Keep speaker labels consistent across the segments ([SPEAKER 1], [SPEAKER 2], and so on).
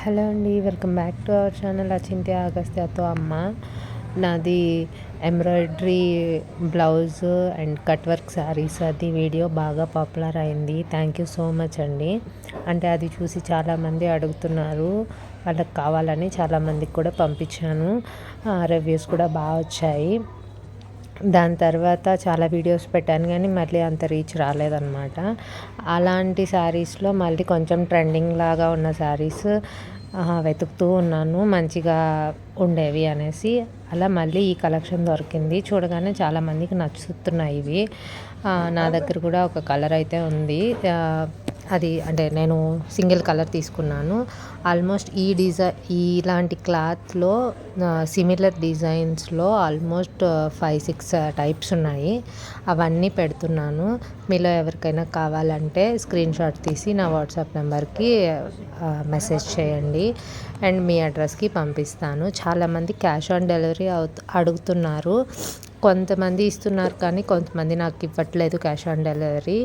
[SPEAKER 1] Hello అండి, welcome back to our channel Achintya అగస్త్యతో అమ్మ. నాది embroidery blouse and cut work sarees అది వీడియో బాగా పాపులర్ అయింది. థ్యాంక్ యూ సో మచ్ అండి. అంటే అది చూసి చాలామంది అడుగుతున్నారు, వాళ్ళకి కావాలని చాలామందికి కూడా పంపించాను. రివ్యూస్ కూడా బాగా వచ్చాయి. దాని తర్వాత చాలా వీడియోస్ పెట్టాను కానీ మళ్ళీ అంత రీచ్ రాలేదన్నమాట. అలాంటి శారీస్లో మళ్ళీ కొంచెం ట్రెండింగ్ లాగా ఉన్న శారీస్ వెతుకుతూ ఉన్నాను, మంచిగా ఉండేవి అనేసి. అలా మళ్ళీ ఈ కలెక్షన్ దొరికింది. చూడగానే చాలామందికి నచ్చుతున్నాయి ఇవి. నా దగ్గర కూడా ఒక కలర్ అయితే ఉంది. అది అంటే నేను సింగిల్ కలర్ తీసుకున్నాను. ఆల్మోస్ట్ ఇలాంటి క్లాత్లో సిమిలర్ డిజైన్స్లో ఆల్మోస్ట్ 5-6 టైప్స్ ఉన్నాయి. అవన్నీ పెడుతున్నాను. మీలో ఎవరికైనా కావాలంటే స్క్రీన్ షాట్ తీసి నా వాట్సాప్ నెంబర్కి మెసేజ్ చేయండి అండ్ మీ అడ్రస్కి పంపిస్తాను. చాలామంది క్యాష్ ఆన్ డెలివరీ అడుగుతున్నారు. కొంతమంది ఇస్తున్నారు కానీ కొంతమంది నాకు ఇవ్వట్లేదు క్యాష్ ఆన్ డెలివరీ.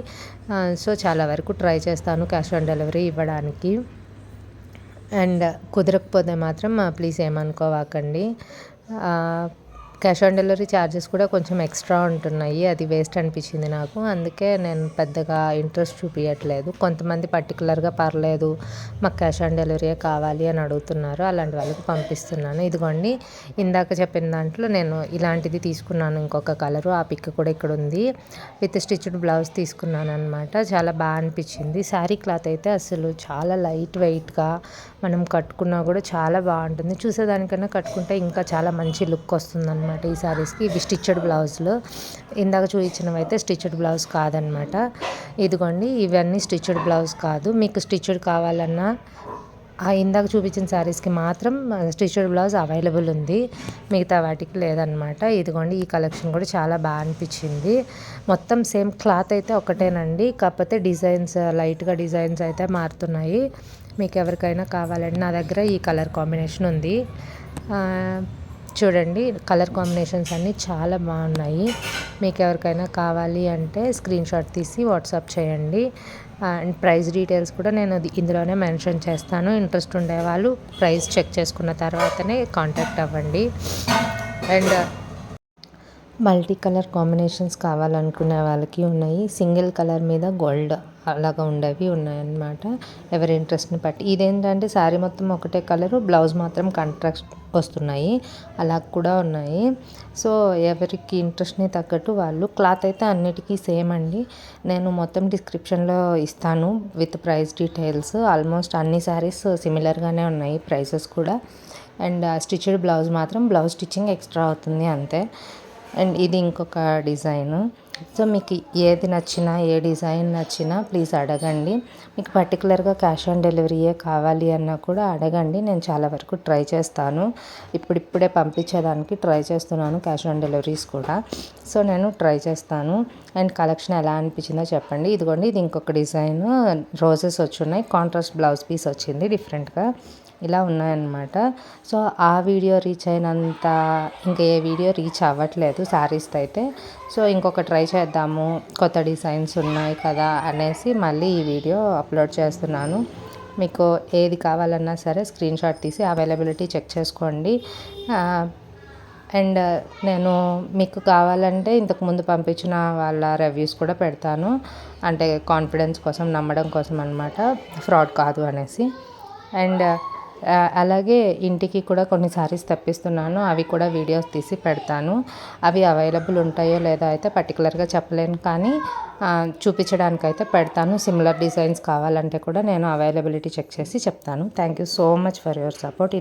[SPEAKER 1] సో చాలా వరకు ట్రై చేస్తాను క్యాష్ ఆన్ డెలివరీ ఇవ్వడానికి. అండ్ కుదరకపోతే మాత్రం ప్లీజ్ ఏమనుకోవాకండి. క్యాష్ ఆన్ డెలివరీ ఛార్జెస్ కూడా కొంచెం ఎక్స్ట్రా ఉంటున్నాయి. అది వేస్ట్ అనిపించింది నాకు. అందుకే నేను పెద్దగా ఇంట్రెస్ట్ చూపించట్లేదు. కొంతమంది పర్టికులర్గా పర్లేదు మాకు క్యాష్ ఆన్ డెలివరీయే కావాలి అని అడుగుతున్నారు. అలాంటి వాళ్ళకి పంపిస్తున్నాను. ఇదిగోండి, ఇందాక చెప్పిన దాంట్లో నేను ఇలాంటిది తీసుకున్నాను. ఇంకొక కలరు, ఆ పిక్ కూడా ఇక్కడ ఉంది. విత్ స్టిచ్డ్ బ్లౌజ్ తీసుకున్నాను అనమాట. చాలా బాగా అనిపించింది. శారీ క్లాత్ అయితే అసలు చాలా లైట్ వెయిట్గా, మనం కట్టుకున్నా కూడా చాలా బాగుంటుంది. చూసేదానికన్నా కట్టుకుంటే ఇంకా చాలా మంచి లుక్ వస్తుంది అనమాట ఈ శారీస్కి. ఇవి స్టిచ్డ్ బ్లౌజులు. ఇందాక చూపించినవి అయితే స్టిచ్డ్ బ్లౌజ్ కాదనమాట. ఇదిగోండి, ఇవన్నీ స్టిచ్డ్ బ్లౌజ్ కాదు. మీకు స్టిచ్డ్ కావాలన్నా ఇందాక చూపించిన శారీస్కి మాత్రం స్టిచ్డ్ బ్లౌజ్ అవైలబుల్ ఉంది, మిగతా వాటికి లేదనమాట. ఇదిగోండి, ఈ కలెక్షన్ కూడా చాలా బాగా అనిపించింది. మొత్తం సేమ్ క్లాత్ అయితే ఒకటేనండి, కాకపోతే డిజైన్స్ లైట్గా డిజైన్స్ అయితే మారుతున్నాయి. మీకు ఎవరికైనా కావాలంటే నా దగ్గర ఈ కలర్ కాంబినేషన్ ఉంది. చూడండి, కలర్ కాంబినేషన్స్ అన్నీ చాలా బాగున్నాయి. మీకు ఎవరికైనా కావాలి అంటే స్క్రీన్ షాట్ తీసి వాట్సాప్ చేయండి. అండ్ ప్రైస్ డీటెయిల్స్ కూడా నేను ఇందులోనే మెన్షన్ చేస్తాను. ఇంట్రెస్ట్ ఉండేవాళ్ళు ప్రైస్ చెక్ చేసుకున్న తర్వాతనే కాంటాక్ట్ అవ్వండి. అండ్ మల్టీ కలర్ కాంబినేషన్స్ కావాలనుకునే వాళ్ళకి ఉన్నాయి. సింగిల్ కలర్ మీద గోల్డ్ అలాగా ఉండేవి ఉన్నాయన్నమాట, ఎవరి ఇంట్రెస్ట్ని బట్టి. ఇదేంటంటే శారీ మొత్తం ఒకటే కలరు, బ్లౌజ్ మాత్రం కాంట్రాస్ట్ వస్తున్నాయి, అలా కూడా ఉన్నాయి. సో ఎవరికి ఇంట్రెస్ట్ని తగ్గట్టు వాళ్ళు. క్లాత్ అయితే అన్నిటికీ సేమ్ అండి. నేను మొత్తం డిస్క్రిప్షన్లో ఇస్తాను విత్ ప్రైస్ డీటెయిల్స్. ఆల్మోస్ట్ అన్ని శారీస్ సిమిలర్గానే ఉన్నాయి ప్రైసెస్ కూడా. అండ్ స్టిచ్డ్ బ్లౌజ్ మాత్రం బ్లౌజ్ స్టిచ్చింగ్ ఎక్స్ట్రా అవుతుంది అంతే. అండ్ ఇది ఇంకొక డిజైను. సో మీకు ఏది నచ్చినా, ఏ డిజైన్ నచ్చినా ప్లీజ్ అడగండి. మీకు పర్టికులర్గా క్యాష్ ఆన్ డెలివరీయే కావాలి అన్నా కూడా అడగండి. నేను చాలా వరకు ట్రై చేస్తాను. ఇప్పుడిప్పుడే పంపించేదానికి ట్రై చేస్తున్నాను క్యాష్ ఆన్ డెలివరీస్ కూడా. సో నేను ట్రై చేస్తాను. అండ్ కలెక్షన్ ఎలా అనిపించిందో చెప్పండి. ఇదిగోండి, ఇది ఇంకొక డిజైన్. రోజెస్ వచ్చున్నాయి, కాంట్రాస్ట్ బ్లౌజ్ పీస్ వచ్చింది డిఫరెంట్గా. ఇలా ఉన్నాయన్నమాట. సో ఆ వీడియో రీచ్ అయినంత ఇంకా ఏ వీడియో రీచ్ అవ్వట్లేదు శారీస్తో అయితే. సో ఇంకొక ట్రై చేద్దాము, కొత్త డిజైన్స్ ఉన్నాయి కదా అనేసి మళ్ళీ ఈ వీడియో అప్లోడ్ చేస్తున్నాను. మీకు ఏది కావాలన్నా సరే స్క్రీన్ షాట్ తీసి అవైలబిలిటీ చెక్ చేసుకోండి. అండ్ నేను మీకు కావాలంటే ఇంతకుముందు పంపించిన వాళ్ళ రివ్యూస్ కూడా పెడతాను, అంటే కాన్ఫిడెన్స్ కోసం, నమ్మడం కోసం అనమాట, ఫ్రాడ్ కాదు అనేసి. అండ్ అలాగే ఇంటికి కూడా కొన్ని శారీస్ తెప్పిస్తున్నాను, అవి కూడా వీడియోస్ తీసి పెడతాను. అవి అవైలబుల్ ఉంటాయో లేదో అయితే పర్టికులర్గా చెప్పలేను, కానీ చూపించడానికైతే పెడతాను. సిమిలర్ డిజైన్స్ కావాలంటే కూడా నేను అవైలబిలిటీ చెక్ చేసి చెప్తాను. Thank you so much for your support.